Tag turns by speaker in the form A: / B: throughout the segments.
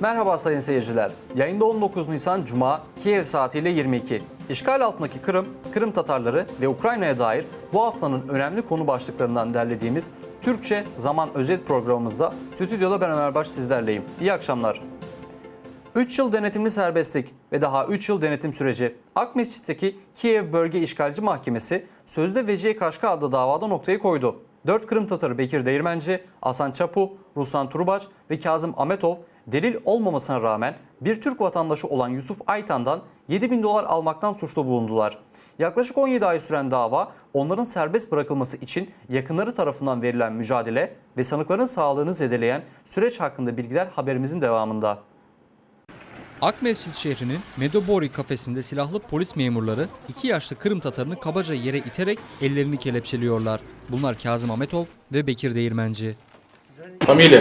A: Merhaba sayın seyirciler. Yayında 19 Nisan Cuma, Kiev saatiyle 22. İşgal altındaki Kırım, Kırım Tatarları ve Ukrayna'ya dair bu haftanın önemli konu başlıklarından derlediğimiz Türkçe Zaman Özet programımızda stüdyoda ben Ömer Baş sizlerleyim. İyi akşamlar. 3 yıl denetimli serbestlik ve daha 3 yıl denetim süreci. Akmescit'teki Kiev Bölge İşgalci Mahkemesi sözde Vecihe Kaşka adlı davada noktayı koydu. 4 Kırım Tatarı Bekir Değirmenci, Hasan Çapu, Ruslan Turubaç ve Kazım Ametov delil olmamasına rağmen bir Türk vatandaşı olan Yusuf Aytan'dan 7.000 dolar almaktan suçlu bulundular. Yaklaşık 17 ay süren dava, onların serbest bırakılması için yakınları tarafından verilen mücadele ve sanıkların sağlığını zedeleyen süreç hakkında bilgiler haberimizin devamında. Akmescit şehrinin Medobori kafesinde silahlı polis memurları 2 yaşlı Kırım Tatarını kabaca yere iterek ellerini kelepçeliyorlar. Bunlar Kazım Ametov ve Bekir Değirmenci.
B: Familia.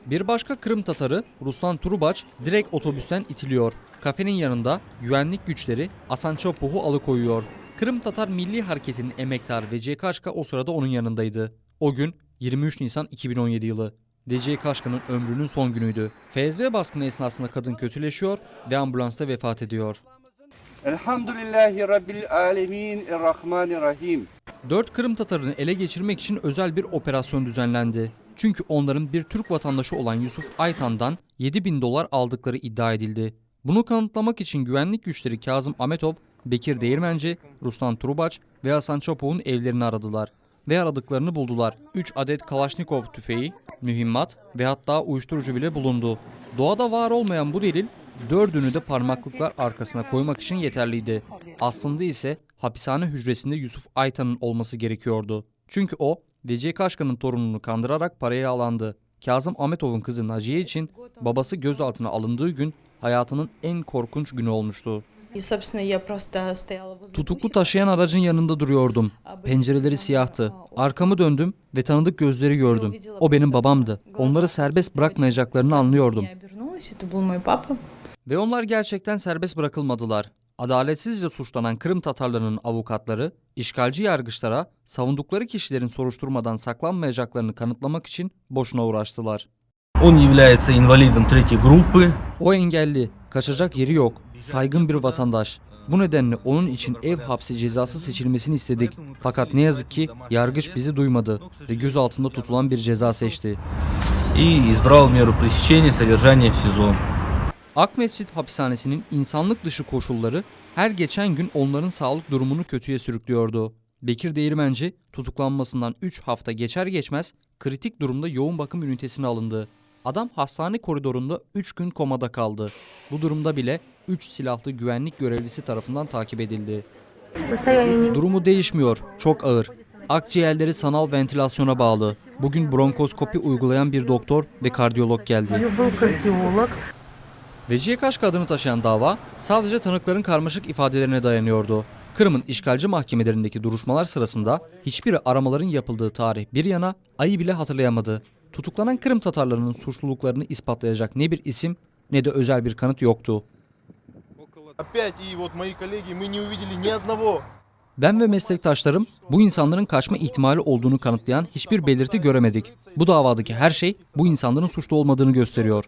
A: Bir başka Kırım Tatarı Ruslan Turubaç direkt otobüsten itiliyor. Kafenin yanında güvenlik güçleri Hasan Çapuh'u alıkoyuyor. Kırım Tatar Milli Hareketi'nin emektarı Vecihe Kaşka o sırada onun yanındaydı. O gün 23 Nisan 2017 yılı. Vecihe Kaşka'nın ömrünün son günüydü. FSB baskını esnasında kadın kötüleşiyor ve ambulansta vefat ediyor.
C: Elhamdülillahi Rabbil alemin, Errahmanirrahim.
A: 4 Kırım Tatarını ele geçirmek için özel bir operasyon düzenlendi. Çünkü onların bir Türk vatandaşı olan Yusuf Aytan'dan 7.000 dolar aldıkları iddia edildi. Bunu kanıtlamak için güvenlik güçleri Kazım Ametov, Bekir Değirmenci, Ruslan Turubaç ve Hasan Çapuh'un evlerini aradılar. Ve aradıklarını buldular. 3 adet Kalaşnikov tüfeği, mühimmat ve hatta uyuşturucu bile bulundu. Doğada var olmayan bu delil 4'ünü de parmaklıklar arkasına koymak için yeterliydi. Aslında ise hapishane hücresinde Yusuf Aytan'ın olması gerekiyordu. Çünkü o Vecihe Kaşka'nın torununu kandırarak paraya alandı. Kazım Ametov'un kızı Naciye için babası gözaltına alındığı gün hayatının en korkunç günü olmuştu. Tutuklu taşıyan aracın yanında duruyordum. Pencereleri siyahtı. Arkamı döndüm ve tanıdık gözleri gördüm. O benim babamdı. Onları serbest bırakmayacaklarını anlıyordum. Ve onlar gerçekten serbest bırakılmadılar. Adaletsizce suçlanan Kırım Tatarlarının avukatları, işgalci yargıçlara savundukları kişilerin soruşturmadan saklanmayacaklarını kanıtlamak için boşuna uğraştılar.
D: Он является инвалидом третьей группы.
A: O engelli, kaçacak yeri yok, saygın bir vatandaş. Bu nedenle onun için ev hapsi cezası seçilmesini istedik. Fakat ne yazık ki yargıç bizi duymadı ve gözaltında tutulan bir ceza seçti.
D: И избрал меру пресечения содержания в СИЗО.
A: Akmescit hapishanesinin insanlık dışı koşulları her geçen gün onların sağlık durumunu kötüye sürüklüyordu. Bekir Değirmenci tutuklanmasından 3 hafta geçer geçmez kritik durumda yoğun bakım ünitesine alındı. Adam hastane koridorunda 3 gün komada kaldı. Bu durumda bile 3 silahlı güvenlik görevlisi tarafından takip edildi. Durumu değişmiyor, çok ağır. Akciğerleri sanal ventilasyona bağlı. Bugün bronkoskopi uygulayan bir doktor ve kardiyolog geldi. Vecihe Kaşka adını taşıyan dava sadece tanıkların karmaşık ifadelerine dayanıyordu. Kırım'ın işgalci mahkemelerindeki duruşmalar sırasında hiçbiri aramaların yapıldığı tarih bir yana ayı bile hatırlayamadı. Tutuklanan Kırım Tatarlarının suçluluklarını ispatlayacak ne bir isim ne de özel bir kanıt yoktu. Ben ve meslektaşlarım bu insanların kaçma ihtimali olduğunu kanıtlayan hiçbir belirti göremedik. Bu davadaki her şey bu insanların suçlu olmadığını gösteriyor.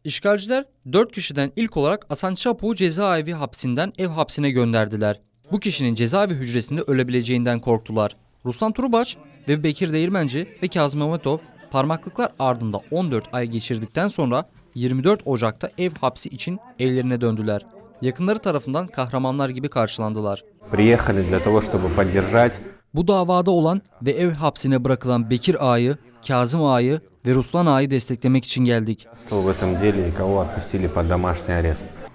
A: İşgalciler 4 kişiden ilk olarak Hasan Çapuh'u cezaevi hapsinden ev hapsine gönderdiler. Bu kişinin cezaevi hücresinde ölebileceğinden korktular. Ruslan Turubaç ve Bekir Değirmenci ve Kazım Ametov parmaklıklar ardında 14 ay geçirdikten sonra 24 Ocak'ta ev hapsi için evlerine döndüler. Yakınları tarafından kahramanlar gibi karşılandılar. Bu davada olan ve ev hapsine bırakılan Bekir Ağa'yı, Kazım Ağa'yı ve Ruslan Ağa'yı desteklemek için geldik.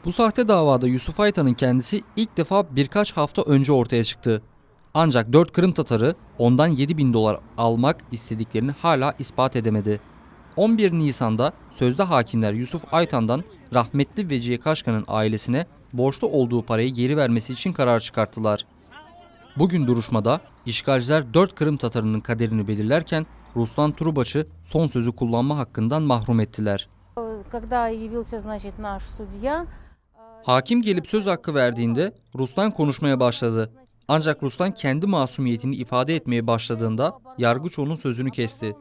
A: Bu sahte davada Yusuf Aytan'ın kendisi ilk defa birkaç hafta önce ortaya çıktı. Ancak 4 Kırım Tatarı ondan 7.000 dolar almak istediklerini hala ispat edemedi. 11 Nisan'da sözde hakimler Yusuf Aytan'dan rahmetli Vecihe Kaşka'nın ailesine borçlu olduğu parayı geri vermesi için karar çıkarttılar. Bugün duruşmada işgalciler 4 Kırım Tatarının kaderini belirlerken Ruslan Turubaç'ı son sözü kullanma hakkından mahrum ettiler. Hakim gelip söz hakkı verdiğinde Ruslan konuşmaya başladı.
B: Ancak Ruslan kendi masumiyetini ifade etmeye başladığında yargıç onun sözünü kesti.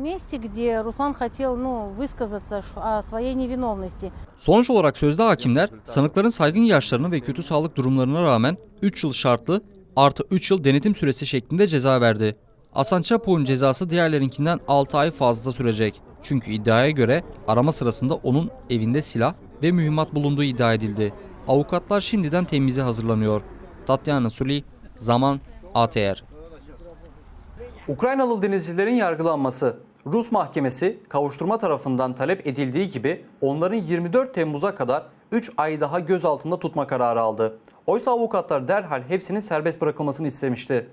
E: Месте, где Руслан хотел, высказаться о своей невиновности.
B: Sonuç olarak sözde hakimler sanıkların saygın yaşlarına ve kötü sağlık durumlarına rağmen 3 yıl şartlı artı 3 yıl denetim süresi şeklinde ceza verdi. Hasan Çapuk'un cezası diğerlerinkinden 6 ay fazla sürecek. Çünkü iddiaya göre arama sırasında onun evinde silah ve mühimmat bulunduğu iddia edildi. Avukatlar şimdiden temize hazırlanıyor. Tatyana Suli, Zaman, ATR.
A: Ukraynalı denizcilerin yargılanması. Rus mahkemesi kavuşturma tarafından talep edildiği gibi onların 24 Temmuz'a kadar 3 ay daha gözaltında tutma kararı aldı. Oysa avukatlar derhal hepsinin serbest bırakılmasını istemişti.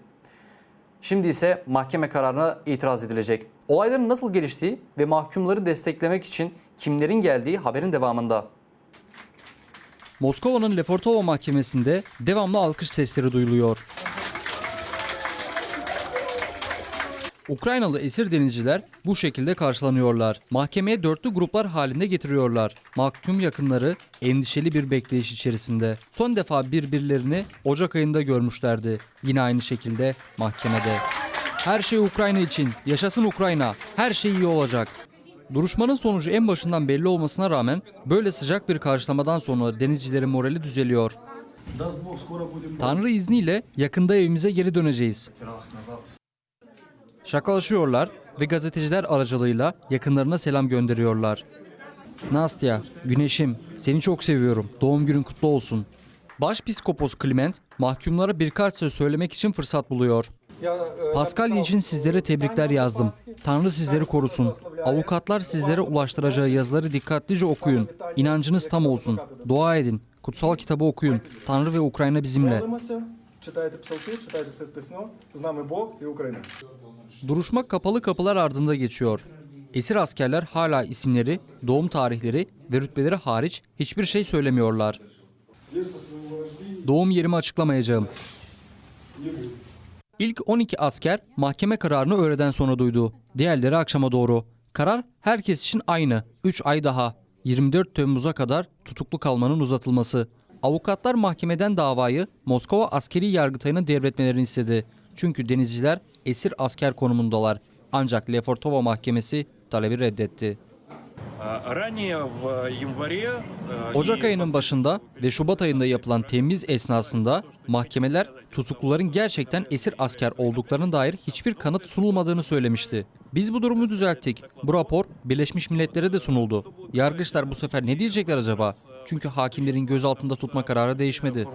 A: Şimdi ise mahkeme kararına itiraz edilecek. Olayların nasıl geliştiği ve mahkumları desteklemek için kimlerin geldiği haberin devamında.
B: Moskova'nın Lefortovo mahkemesinde devamlı alkış sesleri duyuluyor. Ukraynalı esir denizciler bu şekilde karşılanıyorlar. Mahkemeye dörtlü gruplar halinde getiriyorlar. Mahkum yakınları endişeli bir bekleyiş içerisinde. Son defa birbirlerini Ocak ayında görmüşlerdi. Yine aynı şekilde mahkemede. Her şey Ukrayna için, yaşasın Ukrayna, her şey iyi olacak. Duruşmanın sonucu en başından belli olmasına rağmen böyle sıcak bir karşılamadan sonra denizcilerin morali düzeliyor. Tanrı izniyle yakında evimize geri döneceğiz. Şakalaşıyorlar ve gazeteciler aracılığıyla yakınlarına selam gönderiyorlar. Nastya, güneşim, seni çok seviyorum. Doğum günün kutlu olsun. Başpiskopos Kliment mahkumlara birkaç söz söylemek için fırsat buluyor. Paskalya için sizlere tebrikler yazdım. Tanrı sizleri korusun. Avukatlar sizlere ulaştıracağı yazıları dikkatlice okuyun. İnancınız tam olsun. Dua edin. Kutsal kitabı okuyun. Tanrı ve Ukrayna bizimle. Duruşma kapalı kapılar ardında geçiyor. Esir askerler hala isimleri, doğum tarihleri ve rütbeleri hariç hiçbir şey söylemiyorlar. Doğum yerimi açıklamayacağım. İlk 12 asker mahkeme kararını öğleden sonra duydu. Diğerleri akşama doğru. Karar herkes için aynı. 3 ay daha. 24 Temmuz'a kadar tutuklu kalmanın uzatılması. Avukatlar mahkemeden davayı Moskova Askeri Yargıtayı'na devretmelerini istedi. Çünkü denizciler esir asker konumundalar. Ancak Lefortovo Mahkemesi talebi reddetti. Ocak ayının başında ve Şubat ayında yapılan temiz esnasında mahkemeler tutukluların gerçekten esir asker olduklarına dair hiçbir kanıt sunulmadığını söylemişti. Biz bu durumu düzelttik. Bu rapor Birleşmiş Milletler'e de sunuldu. Yargıçlar bu sefer ne diyecekler acaba? Çünkü hakimlerin gözaltında tutma kararı değişmedi.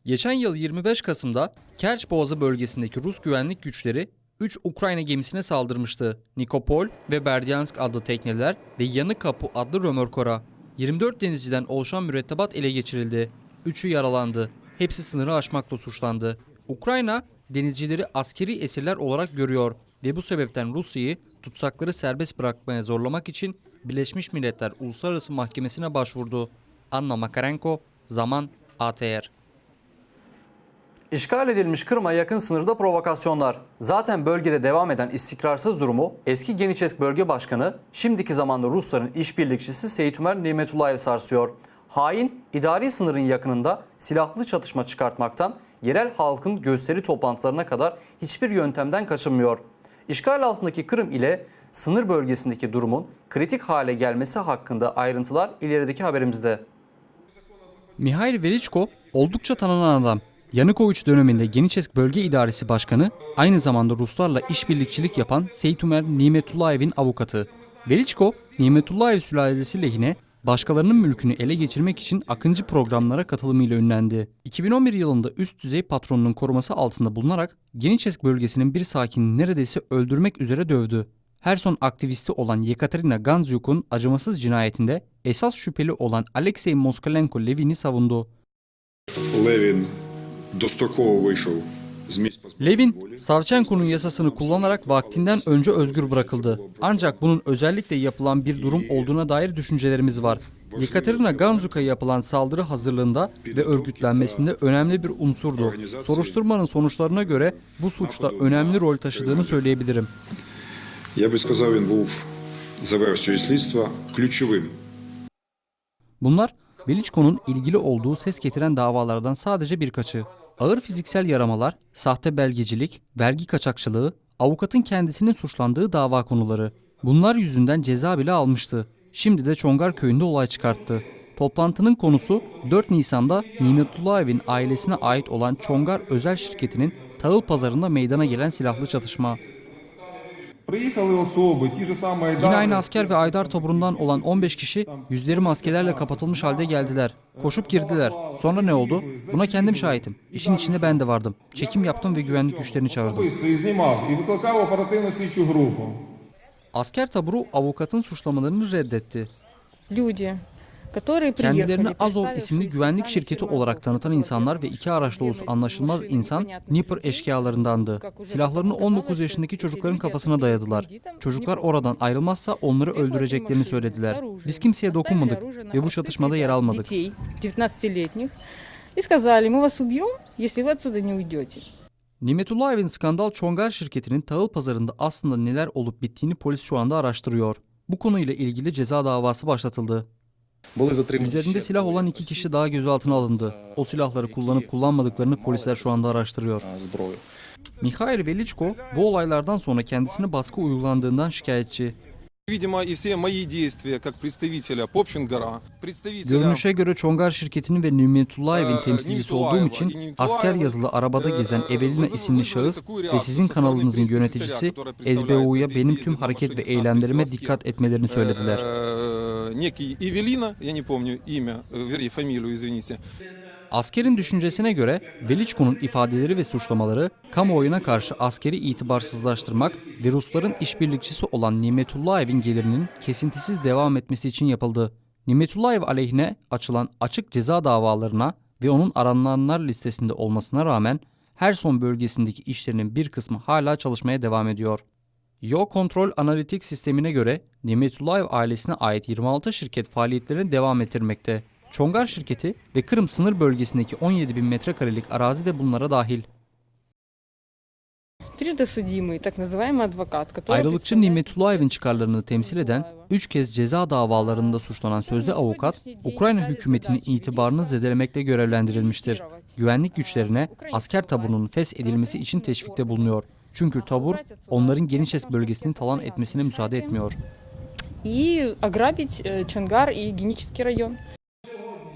B: Geçen yıl 25 Kasım'da Kerç Boğazı bölgesindeki Rus güvenlik güçleri 3 Ukrayna gemisine saldırmıştı. Nikopol ve Berdyansk adlı tekneler ve Yanık Kapı adlı römorkora. 24 denizciden oluşan mürettebat ele geçirildi. 3'ü yaralandı. Hepsi sınırı aşmakla suçlandı. Ukrayna denizcileri askeri esirler olarak görüyor ve bu sebepten Rusya'yı tutsakları serbest bırakmaya zorlamak için Birleşmiş Milletler Uluslararası Mahkemesi'ne başvurdu. Anna Makarenko, Zaman, ATR.
A: İşgal edilmiş Kırım'a yakın sınırda provokasyonlar. Zaten bölgede devam eden istikrarsız durumu eski Geniçesk Bölge Başkanı, şimdiki zamanda Rusların işbirlikçisi Seyitümer Nimetullayev sarsıyor. Hain, idari sınırın yakınında silahlı çatışma çıkartmaktan yerel halkın gösteri toplantılarına kadar hiçbir yöntemden kaçınmıyor. İşgal altındaki Kırım ile sınır bölgesindeki durumun kritik hale gelmesi hakkında ayrıntılar ilerideki haberimizde.
B: Mihail Velichko oldukça tanınan adam. Yanukovych döneminde Geniçesk Bölge İdaresi Başkanı, aynı zamanda Ruslarla işbirlikçilik yapan Seyitümer Nimetullayev'in avukatı. Velichko, Nimetullayev sülalesi lehine başkalarının mülkünü ele geçirmek için akıncı programlara katılımıyla ünlendi. 2011 yılında üst düzey patronunun koruması altında bulunarak Geniçesk bölgesinin bir sakinini neredeyse öldürmek üzere dövdü. Herson aktivisti olan Yekaterina Ganzyuk'un acımasız cinayetinde esas şüpheli olan Alexey Moskalenko Levin'i savundu. Levin, Savchenko'nun yasasını kullanarak vaktinden önce özgür bırakıldı. Ancak bunun özellikle yapılan bir durum olduğuna dair düşüncelerimiz var. Yekaterina Ganzuk'a yapılan saldırı hazırlığında ve örgütlenmesinde önemli bir unsurdu. Soruşturmanın sonuçlarına göre bu suçta önemli rol taşıdığını söyleyebilirim. Bunlar Veliçko'nun ilgili olduğu ses getiren davalardan sadece birkaçı. Ağır fiziksel yaramalar, sahte belgecilik, vergi kaçakçılığı, avukatın kendisinin suçlandığı dava konuları. Bunlar yüzünden ceza bile almıştı. Şimdi de Çongar köyünde olay çıkarttı. Toplantının konusu 4 Nisan'da Nimetullaev'in ailesine ait olan Çongar özel şirketinin tahıl pazarında meydana gelen silahlı çatışma. Yine aynı asker ve Aydar taburundan olan 15 kişi yüzleri maskelerle kapatılmış halde geldiler. Koşup girdiler. Sonra ne oldu? Buna kendim şahitim. İşin içinde ben de vardım. Çekim yaptım ve güvenlik güçlerini çağırdım. Asker taburu avukatın suçlamalarını reddetti. Kendilerini Azov isimli güvenlik şirketi olarak tanıtan insanlar ve 2 araç dolusu anlaşılmaz insan Dnipro eşkıyalarındandı. Silahlarını 19 yaşındaki çocukların kafasına dayadılar. Çocuklar oradan ayrılmazsa onları öldüreceklerini söylediler. Biz kimseye dokunmadık ve bu çatışmada yer almadık. Nimetullaev'in skandal Çongar şirketinin tahıl pazarında aslında neler olup bittiğini polis şu anda araştırıyor. Bu konuyla ilgili ceza davası başlatıldı. Üzerinde silah olan 2 kişi daha gözaltına alındı. O silahları kullanıp kullanmadıklarını polisler şu anda araştırıyor. Mihail Veliçko bu olaylardan sonra kendisine baskı uygulandığından şikayetçi. Görünüşe göre Çongar şirketinin ve Nimetullaev'in temsilcisi olduğum için asker yazılı arabada gezen Evelina isimli şahıs ve sizin kanalınızın yöneticisi SBU'ya benim tüm hareket ve eylemlerime dikkat etmelerini söylediler. Askerin düşüncesine göre Veliçko'nun ifadeleri ve suçlamaları kamuoyuna karşı askeri itibarsızlaştırmak ve Rusların işbirlikçisi olan Nimetullaev'in gelirinin kesintisiz devam etmesi için yapıldı. Nimetullaev aleyhine açılan açık ceza davalarına ve onun arananlar listesinde olmasına rağmen Herson bölgesindeki işlerinin bir kısmı hala çalışmaya devam ediyor. Yo-Kontrol analitik sistemine göre Nimetullaev ailesine ait 26 şirket faaliyetlerini devam ettirmekte. Çongar şirketi ve Kırım sınır bölgesindeki 17.000 metrekarelik arazi de bunlara dahil. Ayrılıkçı Nimetullaev'in çıkarlarını temsil eden 3 kez ceza davalarında suçlanan sözde avukat, Ukrayna hükümetinin itibarını zedelemekle görevlendirilmiştir. Güvenlik güçlerine asker taburunun feshedilmesi için teşvikte bulunuyor. Çünkü tabur onların Geniçesk bölgesini talan etmesine müsaade etmiyor.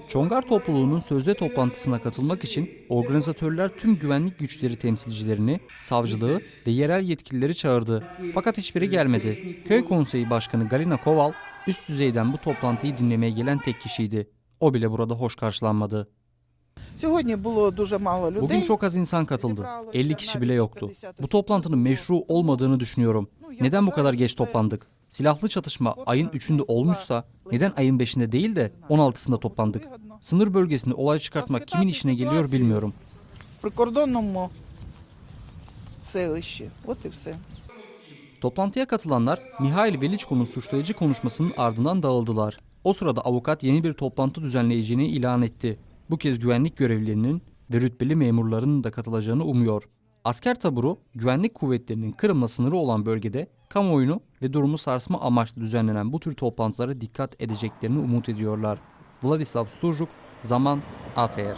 B: Çongar topluluğunun sözde toplantısına katılmak için organizatörler tüm güvenlik güçleri temsilcilerini, savcılığı ve yerel yetkilileri çağırdı. Fakat hiçbiri gelmedi. Köy konseyi başkanı Galina Koval, üst düzeyden bu toplantıyı dinlemeye gelen tek kişiydi. O bile burada hoş karşılanmadı. Bugün çok az insan katıldı. 50 kişi bile yoktu. Bu toplantının meşru olmadığını düşünüyorum. Neden bu kadar geç toplandık? Silahlı çatışma ayın 3'ünde olmuşsa neden ayın 5'inde değil de 16'sında toplandık? Sınır bölgesinde olay çıkartmak kimin işine geliyor bilmiyorum. Toplantıya katılanlar Mihail Veliçko'nun suçlayıcı konuşmasının ardından dağıldılar. O sırada avukat yeni bir toplantı düzenleyeceğini ilan etti. Bu kez güvenlik görevlilerinin ve rütbeli memurlarının da katılacağını umuyor. Asker taburu güvenlik kuvvetlerinin Kırım'la sınırı olan bölgede kamuoyunu ve durumu sarsma amaçlı düzenlenen bu tür toplantılara dikkat edeceklerini umut ediyorlar. Vladislav Sturjuk, Zaman, ATR.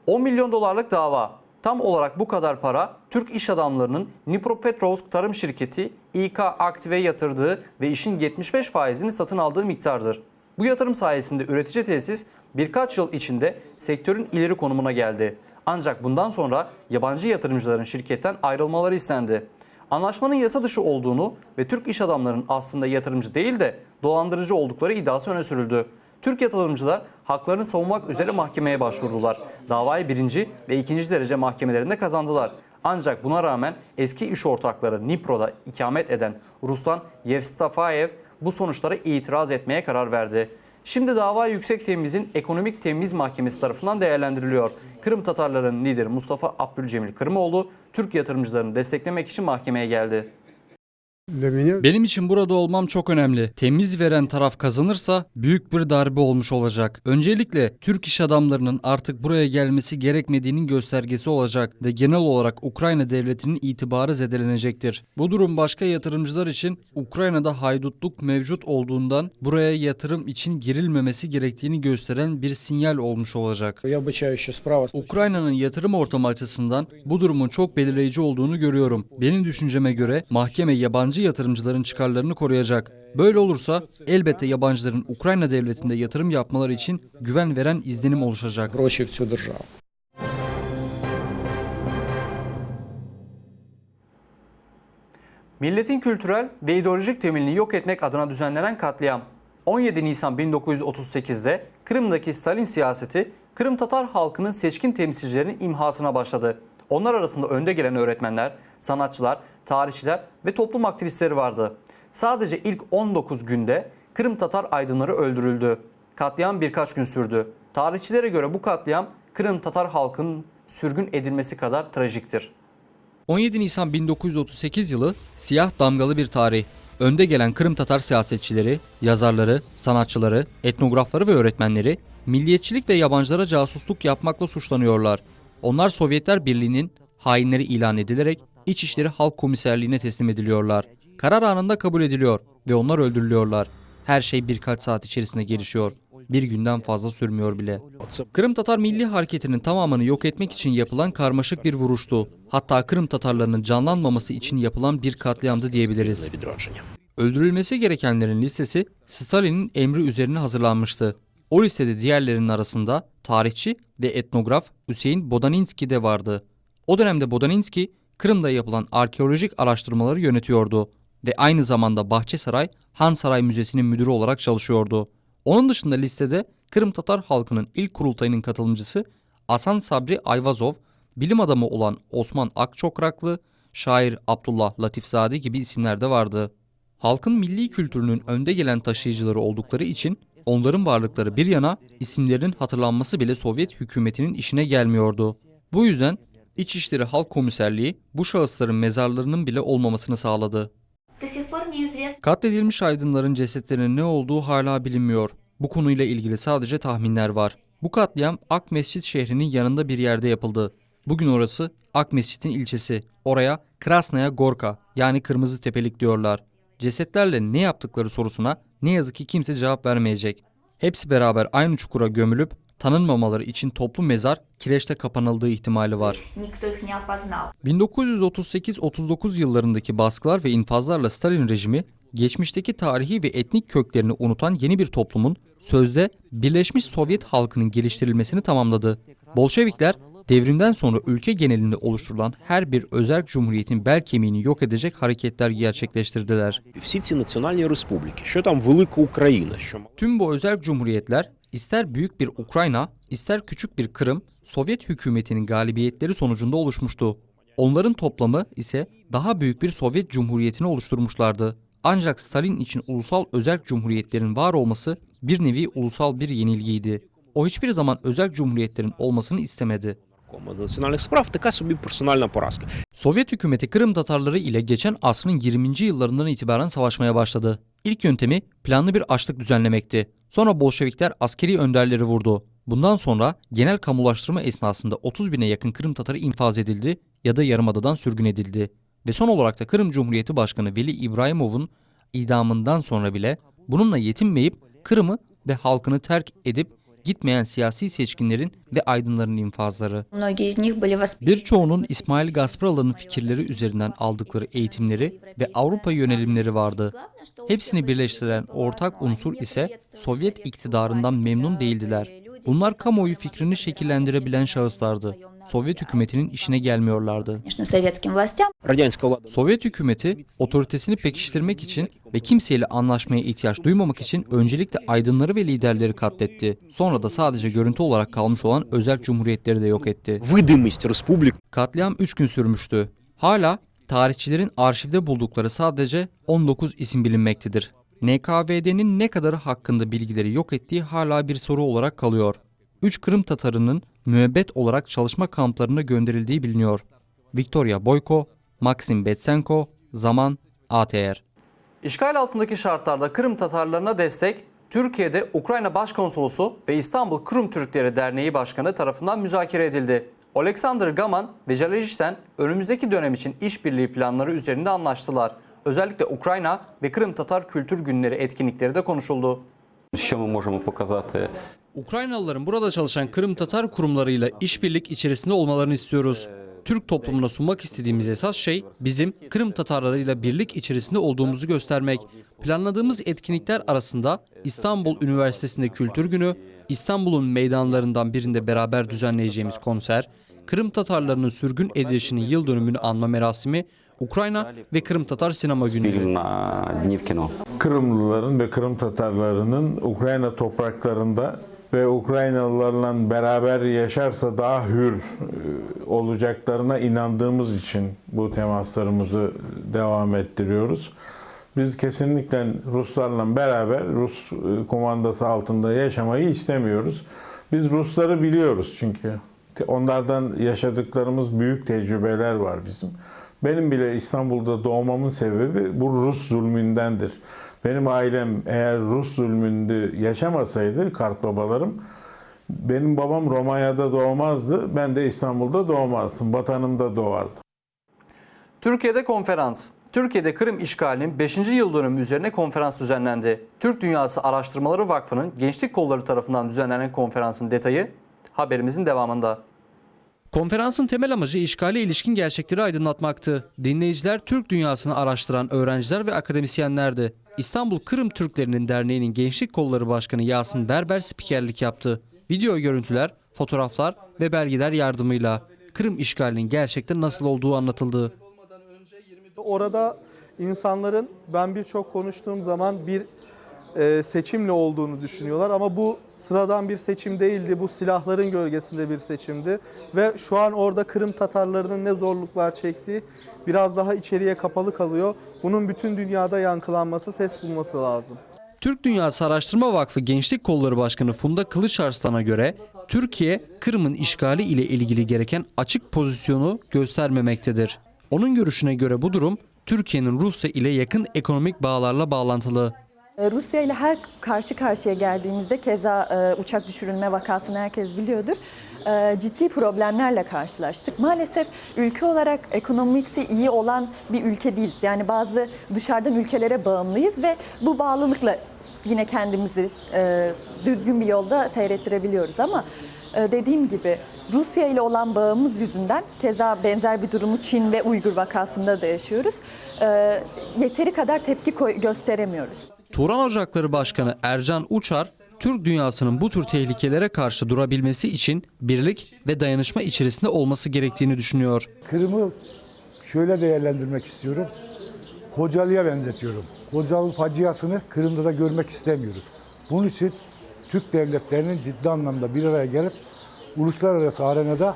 A: 10 milyon dolarlık dava. Tam olarak bu kadar para Türk iş adamlarının Dnipropetrovsk Tarım Şirketi İK Aktiv'e yatırdığı ve işin 75 faizini satın aldığı miktardır. Bu yatırım sayesinde üretici tesis birkaç yıl içinde sektörün ileri konumuna geldi. Ancak bundan sonra yabancı yatırımcıların şirketten ayrılmaları istendi. Anlaşmanın yasa dışı olduğunu ve Türk iş adamlarının aslında yatırımcı değil de dolandırıcı oldukları iddiası öne sürüldü. Türk yatırımcılar haklarını savunmak üzere mahkemeye başvurdular. Davayı 1. ve 2. derece mahkemelerinde kazandılar. Ancak buna rağmen eski iş ortakları Dnipro'da ikamet eden Ruslan Yevstafayev bu sonuçlara itiraz etmeye karar verdi. Şimdi dava Yüksek Temiz'in Ekonomik Temiz Mahkemesi tarafından değerlendiriliyor. Kırım Tatarların lideri Mustafa Abdülcemil Kırımoğlu, Türk yatırımcılarını desteklemek için mahkemeye geldi.
B: Benim için burada olmam çok önemli. Temiz veren taraf kazanırsa büyük bir darbe olmuş olacak. Öncelikle Türk iş adamlarının artık buraya gelmesi gerekmediğinin göstergesi olacak ve genel olarak Ukrayna devletinin itibarı zedelenecektir. Bu durum başka yatırımcılar için Ukrayna'da haydutluk mevcut olduğundan buraya yatırım için girilmemesi gerektiğini gösteren bir sinyal olmuş olacak. Ukrayna'nın yatırım ortamı açısından bu durumun çok belirleyici olduğunu görüyorum. Benim düşünceme göre mahkeme yabancı yatırımcıların çıkarlarını koruyacak. Böyle olursa elbette yabancıların Ukrayna devletinde yatırım yapmaları için güven veren izlenim oluşacak.
A: Milletin kültürel ve ideolojik temelini yok etmek adına düzenlenen katliam. 17 Nisan 1938'de Kırım'daki Stalin siyaseti Kırım Tatar halkının seçkin temsilcilerinin imhasına başladı. Onlar arasında önde gelen öğretmenler, sanatçılar, tarihçiler ve toplum aktivistleri vardı. Sadece ilk 19 günde Kırım Tatar aydınları öldürüldü. Katliam birkaç gün sürdü. Tarihçilere göre bu katliam Kırım Tatar halkının sürgün edilmesi kadar trajiktir.
B: 17 Nisan 1938 yılı siyah damgalı bir tarih. Önde gelen Kırım Tatar siyasetçileri, yazarları, sanatçıları, etnografları ve öğretmenleri milliyetçilik ve yabancılara casusluk yapmakla suçlanıyorlar. Onlar Sovyetler Birliği'nin hainleri ilan edilerek İçişleri Halk Komiserliği'ne teslim ediliyorlar. Karar anında kabul ediliyor ve onlar öldürülüyorlar. Her şey birkaç saat içerisinde gelişiyor. Bir günden fazla sürmüyor bile. Kırım Tatar Milli Hareketi'nin tamamını yok etmek için yapılan karmaşık bir vuruştu. Hatta Kırım Tatarlarının canlanmaması için yapılan bir katliamdı diyebiliriz. Öldürülmesi gerekenlerin listesi Stalin'in emri üzerine hazırlanmıştı. O listede diğerlerinin arasında tarihçi ve etnograf Hüseyin Bodaninski de vardı. O dönemde Bodaninski, Kırım'da yapılan arkeolojik araştırmaları yönetiyordu ve aynı zamanda Bahçesaray Han Saray Müzesi'nin müdürü olarak çalışıyordu. Onun dışında listede Kırım Tatar halkının ilk kurultayının katılımcısı Hasan Sabri Ayvazov, bilim adamı olan Osman Akçokraklı, şair Abdullah Latifzade gibi isimler de vardı. Halkın milli kültürünün önde gelen taşıyıcıları oldukları için onların varlıkları bir yana isimlerinin hatırlanması bile Sovyet hükümetinin işine gelmiyordu. Bu yüzden İçişleri Halk Komiserliği bu şahısların mezarlarının bile olmamasını sağladı. Katledilmiş aydınların cesetlerinin ne olduğu hala bilinmiyor. Bu konuyla ilgili sadece tahminler var. Bu katliam Ak Mescit şehrinin yanında bir yerde yapıldı. Bugün orası Ak Mescit'in ilçesi. Oraya Krasnaya Gorka yani Kırmızı Tepelik diyorlar. Cesetlerle ne yaptıkları sorusuna ne yazık ki kimse cevap vermeyecek. Hepsi beraber aynı çukura gömülüp tanınmamaları için toplu mezar kireçte kapanıldığı ihtimali var. 1938-39 yıllarındaki baskılar ve infazlarla Stalin rejimi geçmişteki tarihi ve etnik köklerini unutan yeni bir toplumun sözde Birleşmiş Sovyet halkının geliştirilmesini tamamladı. Bolşevikler devrimden sonra ülke genelinde oluşturulan her bir özerk cumhuriyetin bel kemiğini yok edecek hareketler gerçekleştirdiler.
F: Всі ці національні республіки, що там велика Україна, що
B: Tüm bu özerk cumhuriyetler ister büyük bir Ukrayna, ister küçük bir Kırım, Sovyet hükümetinin galibiyetleri sonucunda oluşmuştu. Onların toplamı ise daha büyük bir Sovyet cumhuriyetini oluşturmuşlardı. Ancak Stalin için ulusal özerk cumhuriyetlerin var olması bir nevi ulusal bir yenilgiydi. O hiçbir zaman özerk cumhuriyetlerin olmasını istemedi.
F: національних справ така собі персональна поразка.
B: Sovyet hükümeti Kırım Tatarları ile geçen asrın 20. yıllarından itibaren savaşmaya başladı. İlk yöntemi planlı bir açlık düzenlemekti. Sonra Bolşevikler askeri önderleri vurdu. Bundan sonra genel kamulaştırma esnasında 30 bine yakın Kırım Tatarı infaz edildi ya da Yarımada'dan sürgün edildi. Ve son olarak da Kırım Cumhuriyeti Başkanı Veli İbrahimov'un idamından sonra bile bununla yetinmeyip Kırım'ı ve halkını terk edip gitmeyen siyasi seçkinlerin ve aydınların infazları. Birçoğunun İsmail Gaspralı'nın fikirleri üzerinden aldıkları eğitimleri ve Avrupa yönelimleri vardı. Hepsini birleştiren ortak unsur ise Sovyet iktidarından memnun değildiler. Bunlar kamuoyu fikrini şekillendirebilen şahıslardı. Sovyet hükümetinin işine gelmiyorlardı.
F: Радянська влада
B: Sovyet hükümeti otoritesini pekiştirmek için ve kimseyle anlaşmaya ihtiyaç duymamak için öncelikle aydınları ve liderleri katletti. Sonra da sadece görüntü olarak kalmış olan özerk cumhuriyetleri de yok etti.
F: видимість республік
B: Katliam 3 gün sürmüştü. Hala tarihçilerin arşivde buldukları sadece 19 isim bilinmektedir. NKVD'nin ne kadarı hakkında bilgileri yok ettiği hala bir soru olarak kalıyor. 3 Kırım Tatarı'nın müebbet olarak çalışma kamplarına gönderildiği biliniyor. Viktoria Boyko, Maxim Betsenko, Zaman, ATR.
A: İşgal altındaki şartlarda Kırım Tatarlarına destek, Türkiye'de Ukrayna Başkonsolosu ve İstanbul Kırım Türkleri Derneği Başkanı tarafından müzakere edildi. Alexander Gaman ve Jalejisten önümüzdeki dönem için işbirliği planları üzerinde anlaştılar. Özellikle Ukrayna ve Kırım Tatar Kültür Günleri etkinlikleri de konuşuldu.
G: Що ми можемо показати?
B: Ukraynalıların burada çalışan Kırım Tatar kurumlarıyla işbirlik içerisinde olmalarını istiyoruz. Türk toplumuna sunmak istediğimiz esas şey bizim Kırım Tatarlarıyla birlik içerisinde olduğumuzu göstermek. Planladığımız etkinlikler arasında İstanbul Üniversitesi'nde Kültür Günü, İstanbul'un meydanlarından birinde beraber düzenleyeceğimiz konser, Kırım Tatarlarının sürgün edilişinin yıl dönümünü anma merasimi, Ukrayna ve Kırım Tatar Sinema Günleri.
G: Спільна днів кіно.
H: Kırımlıların ve Kırım Tatarlarının Ukrayna topraklarında ve Ukraynalılarla beraber yaşarsa daha hür olacaklarına inandığımız için bu temaslarımızı devam ettiriyoruz. Biz kesinlikle Ruslarla beraber Rus kumandası altında yaşamayı istemiyoruz. Biz Rusları biliyoruz çünkü. Onlardan yaşadıklarımız büyük tecrübeler var bizim. Benim bile İstanbul'da doğmamın sebebi bu Rus zulmündendir. Benim ailem eğer Rus zulmünde yaşamasaydı, kart babalarım, benim babam Romanya'da doğmazdı, ben de İstanbul'da doğmazdım, vatanımda doğardım.
A: Türkiye'de konferans. Türkiye'de Kırım işgalinin 5. yıl dönümü üzerine konferans düzenlendi. Türk Dünyası Araştırmaları Vakfı'nın gençlik kolları tarafından düzenlenen konferansın detayı haberimizin devamında.
B: Konferansın temel amacı işgale ilişkin gerçekleri aydınlatmaktı. Dinleyiciler Türk dünyasını araştıran öğrenciler ve akademisyenlerdi. İstanbul Kırım Türklerinin Derneği'nin Gençlik Kolları Başkanı Yasin Berber spikerlik yaptı. Video görüntüler, fotoğraflar ve belgeler yardımıyla Kırım işgalinin gerçekten nasıl olduğu anlatıldı.
I: Orada insanların ben birçok konuştuğum zaman bir seçimle olduğunu düşünüyorlar ama bu sıradan bir seçim değildi. Bu silahların gölgesinde bir seçimdi ve şu an orada Kırım Tatarlarının ne zorluklar çektiği biraz daha içeriye kapalı kalıyor. Bunun bütün dünyada yankılanması, ses bulması lazım.
B: Türk Dünyası Araştırma Vakfı Gençlik Kolları Başkanı Funda Kılıçarslan'a göre Türkiye, Kırım'ın işgali ile ilgili gereken açık pozisyonu göstermemektedir. Onun görüşüne göre bu durum Türkiye'nin Rusya ile yakın ekonomik bağlarla bağlantılı.
J: Rusya ile her karşı karşıya geldiğimizde keza uçak düşürülme vakasını herkes biliyordur. Ciddi problemlerle karşılaştık. Maalesef ülke olarak ekonomisi iyi olan bir ülke değiliz. Yani bazı dışarıdan ülkelere bağımlıyız ve bu bağlılıkla yine kendimizi düzgün bir yolda seyrettirebiliyoruz ama dediğim gibi Rusya ile olan bağımız yüzünden keza benzer bir durumu Çin ve Uygur vakasında da yaşıyoruz. Yeteri kadar tepki gösteremiyoruz.
B: Turan Ocakları Başkanı Ercan Uçar, Türk dünyasının bu tür tehlikelere karşı durabilmesi için birlik ve dayanışma içerisinde olması gerektiğini düşünüyor.
K: Kırım'ı şöyle değerlendirmek istiyorum. Kocaeli'ye benzetiyorum. Kocaeli faciasını Kırım'da da görmek istemiyoruz. Bunun için Türk devletlerinin ciddi anlamda bir araya gelip uluslararası arenada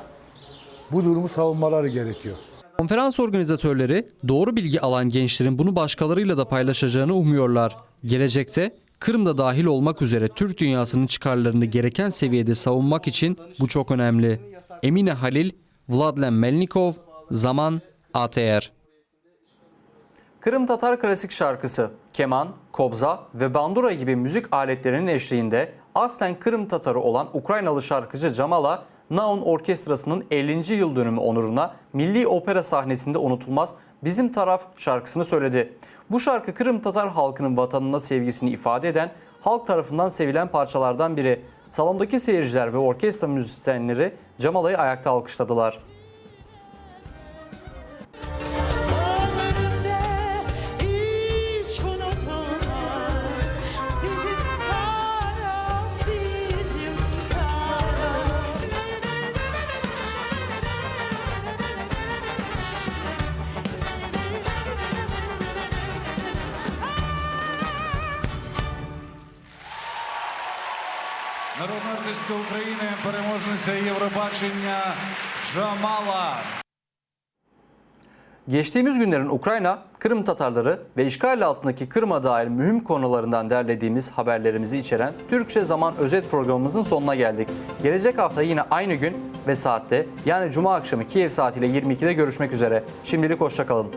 K: bu durumu savunmaları gerekiyor.
B: Konferans organizatörleri doğru bilgi alan gençlerin bunu başkalarıyla da paylaşacağını umuyorlar. Gelecekte Kırım'da dahil olmak üzere Türk dünyasının çıkarlarını gereken seviyede savunmak için bu çok önemli. Emine Halil, Vladlen Melnikov, Zaman, ATR.
A: Kırım Tatar klasik şarkısı, keman, kobza ve bandura gibi müzik aletlerinin eşliğinde aslen Kırım Tatarı olan Ukraynalı şarkıcı Jamala, Naon Orkestrası'nın 50. yıl dönümü onuruna Milli Opera sahnesinde unutulmaz Bizim Taraf şarkısını söyledi. Bu şarkı Kırım Tatar halkının vatanına sevgisini ifade eden, halk tarafından sevilen parçalardan biri. Salondaki seyirciler ve orkestra müzisyenleri Jamala'yı ayakta alkışladılar.
L: Народна артистка України, переможниця Євробачення Jamala.
A: Geçtiğimiz günlerin Ukrayna, Kırım Tatarları ve işgal altındaki Kırım'a dair mühim konularından derlediğimiz haberlerimizi içeren Türkçe Zaman özet programımızın sonuna geldik. Gelecek hafta yine aynı gün ve saatte, yani Cuma akşamı Kiev saatiyle 22'de görüşmek üzere. Şimdilik hoşça kalın.